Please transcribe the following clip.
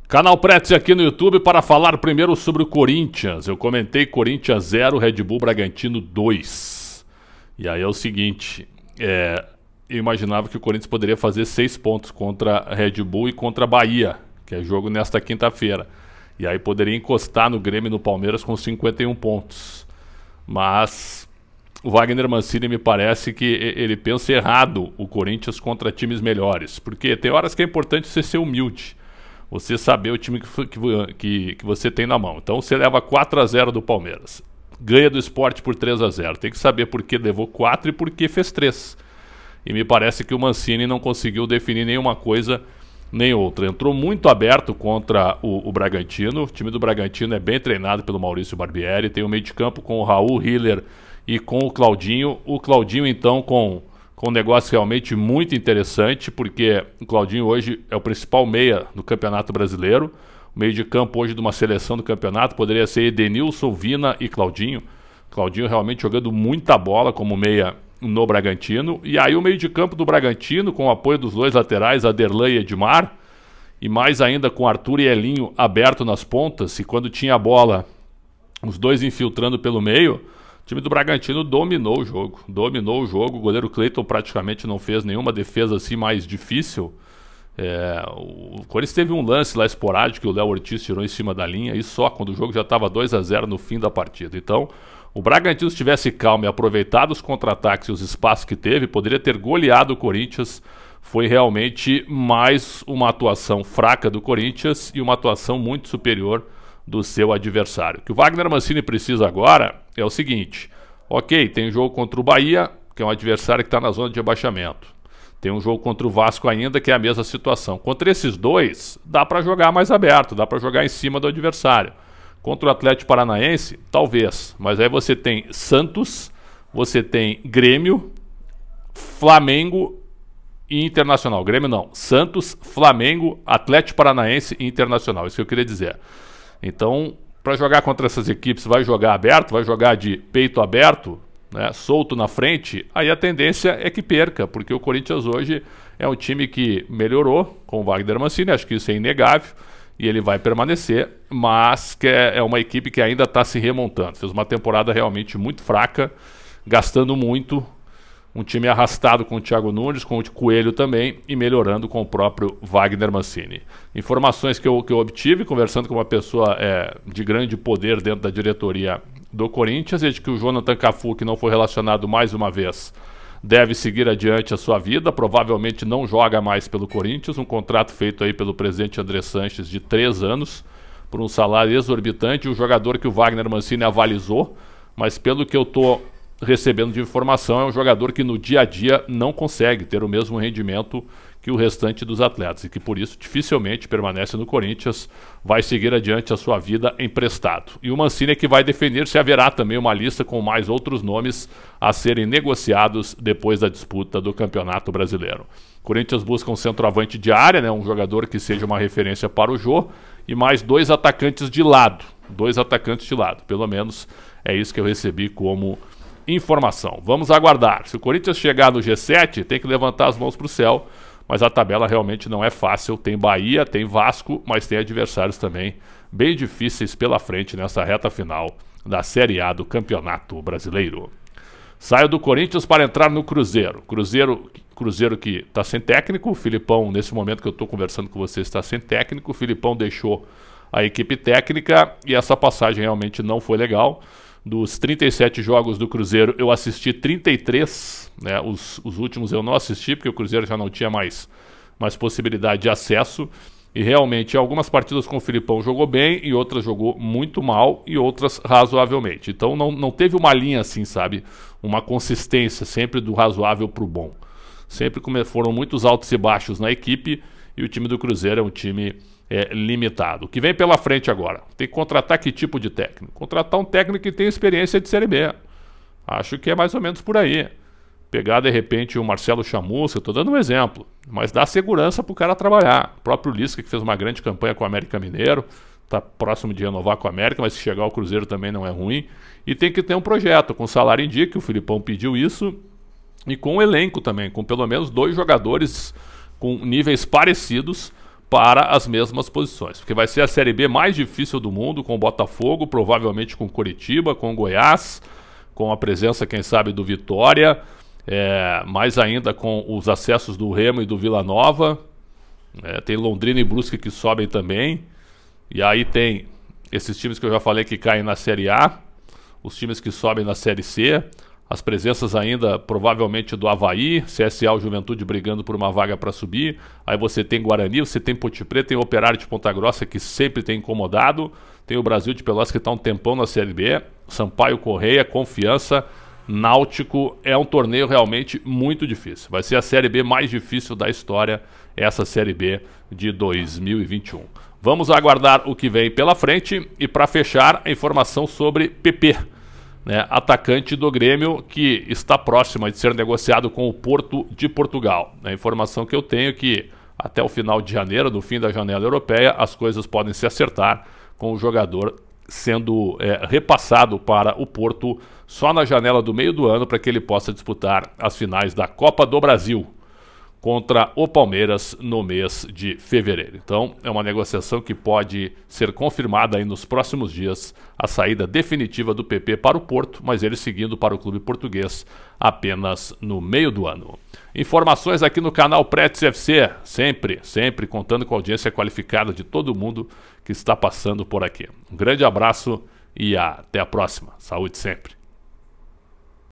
Canal Pretz aqui no YouTube para falar primeiro sobre o Corinthians. Eu comentei Corinthians 0, Red Bull Bragantino 2. E aí é o seguinte, eu imaginava que o Corinthians poderia fazer 6 pontos contra Red Bull e contra Bahia, que é jogo nesta quinta-feira. E aí poderia encostar no Grêmio e no Palmeiras com 51 pontos. Mas o Wagner Mancini me parece que ele pensa errado o Corinthians contra times melhores. Porque tem horas que é importante você ser humilde. Você saber o time que você tem na mão. Então você leva 4-0 do Palmeiras. Ganha do Sport por 3-0. Tem que saber por que levou 4 e por que fez 3. E me parece que o Mancini não conseguiu definir nenhuma coisa nem outra. Entrou muito aberto contra o Bragantino. O time do Bragantino é bem treinado pelo Maurício Barbieri. Tem o meio de campo com o Raul, Hiller e com o Claudinho. O Claudinho então com um negócio realmente muito interessante, porque o Claudinho hoje é o principal meia do Campeonato Brasileiro. O meio de campo hoje de uma seleção do campeonato poderia ser Edenilson, Vina e Claudinho. Claudinho realmente jogando muita bola como meia no Bragantino. E aí o meio de campo do Bragantino, com o apoio dos dois laterais, Aderlan e Edmar, e mais ainda com Arthur e Elinho aberto nas pontas, e quando tinha a bola, os dois infiltrando pelo meio. O time do Bragantino dominou o jogo. O goleiro Cleiton praticamente não fez nenhuma defesa assim mais difícil. O Corinthians teve um lance lá esporádico que o Léo Ortiz tirou em cima da linha, e só quando o jogo já estava 2-0 no fim da partida. Então, o Bragantino, se tivesse calma e aproveitado os contra-ataques e os espaços que teve, poderia ter goleado o Corinthians. Foi realmente mais uma atuação fraca do Corinthians e uma atuação muito superior do seu adversário. O que o Wagner Mancini precisa agora é o seguinte: ok, tem um jogo contra o Bahia, que é um adversário que está na zona de rebaixamento. Tem um jogo contra o Vasco ainda, que é a mesma situação. Contra esses dois, dá para jogar mais aberto, dá para jogar em cima do adversário. Contra o Atlético Paranaense, talvez. Mas aí você tem Santos, você tem Grêmio, Flamengo e Internacional. Grêmio não. Santos, Flamengo, Atlético Paranaense e Internacional. Isso que eu queria dizer. Então, para jogar contra essas equipes, vai jogar aberto, vai jogar de peito aberto, né, solto na frente, aí a tendência é que perca, porque o Corinthians hoje é um time que melhorou com o Wagner Mancini, acho que isso é inegável, e ele vai permanecer, mas que é uma equipe que ainda está se remontando. Fez uma temporada realmente muito fraca, gastando muito, um time arrastado com o Thiago Nunes, com o Coelho também, e melhorando com o próprio Wagner Mancini. Informações que eu obtive, conversando com uma pessoa de grande poder dentro da diretoria do Corinthians, é de que o Jonathan Cafu, que não foi relacionado mais uma vez, deve seguir adiante a sua vida, provavelmente não joga mais pelo Corinthians, um contrato feito aí pelo presidente André Sanches de 3 anos, por um salário exorbitante, um jogador que o Wagner Mancini avalizou, mas pelo que eu estou recebendo de informação, é um jogador que no dia a dia não consegue ter o mesmo rendimento que o restante dos atletas e que por isso dificilmente permanece no Corinthians, vai seguir adiante a sua vida emprestado. E o Mancini é que vai definir se haverá também uma lista com mais outros nomes a serem negociados depois da disputa do Campeonato Brasileiro. O Corinthians busca um centroavante de área, né, um jogador que seja uma referência para o Jô, e mais 2 atacantes de lado. 2 atacantes de lado, pelo menos é isso que eu recebi como informação. Vamos aguardar. Se o Corinthians chegar no G7, tem que levantar as mãos para o céu, mas a tabela realmente não é fácil. Tem Bahia, tem Vasco, mas tem adversários também bem difíceis pela frente nessa reta final da Série A do Campeonato Brasileiro. Saio do Corinthians para entrar no Cruzeiro. Cruzeiro que está sem técnico. O Filipão, nesse momento que eu estou conversando com você, está sem técnico. O Filipão deixou a equipe técnica e essa passagem realmente não foi legal. Dos 37 jogos do Cruzeiro, eu assisti 33, né? Os últimos eu não assisti, porque o Cruzeiro já não tinha mais possibilidade de acesso. E realmente, algumas partidas com o Filipão jogou bem, e outras jogou muito mal, e outras razoavelmente. Então não teve uma linha assim, sabe? Uma consistência, sempre do razoável para o bom. Sempre foram muitos altos e baixos na equipe, e o time do Cruzeiro é um time limitado. O que vem pela frente agora? Tem que contratar que tipo de técnico? Contratar um técnico que tem experiência de Série B. Acho que é mais ou menos por aí. Pegar de repente o Marcelo Chamusca, estou dando um exemplo, mas dá segurança para o cara trabalhar. O próprio Lisca, que fez uma grande campanha com o América Mineiro, está próximo de renovar com o América, mas se chegar ao Cruzeiro também não é ruim. E tem que ter um projeto com salário em dia, que o Filipão pediu isso, e com o elenco também, com pelo menos 2 jogadores com níveis parecidos para as mesmas posições, porque vai ser a Série B mais difícil do mundo, com o Botafogo, provavelmente com o Coritiba, com o Goiás, com a presença, quem sabe, do Vitória, mais ainda com os acessos do Remo e do Vila Nova, tem Londrina e Brusque que sobem também, e aí tem esses times que eu já falei que caem na Série A, os times que sobem na Série C, as presenças ainda provavelmente do Avaí, CSA ou Juventude brigando por uma vaga para subir. Aí você tem Guarani, você tem Ponte Preta, tem o Operário de Ponta Grossa que sempre tem incomodado, tem o Brasil de Pelotas que está um tempão na Série B, Sampaio Correia, Confiança, Náutico. É um torneio realmente muito difícil. Vai ser a Série B mais difícil da história, essa Série B de 2021. Vamos aguardar o que vem pela frente e para fechar a informação sobre PP. Atacante do Grêmio que está próximo de ser negociado com o Porto de Portugal. A informação que eu tenho é que até o final de janeiro, no fim da janela europeia, as coisas podem se acertar com o jogador sendo repassado para o Porto só na janela do meio do ano para que ele possa disputar as finais da Copa do Brasil contra o Palmeiras no mês de fevereiro. Então, é uma negociação que pode ser confirmada aí nos próximos dias, a saída definitiva do PP para o Porto, mas ele seguindo para o clube português apenas no meio do ano. Informações aqui no canal Pretes FC, sempre contando com a audiência qualificada de todo mundo que está passando por aqui. Um grande abraço e até a próxima. Saúde sempre.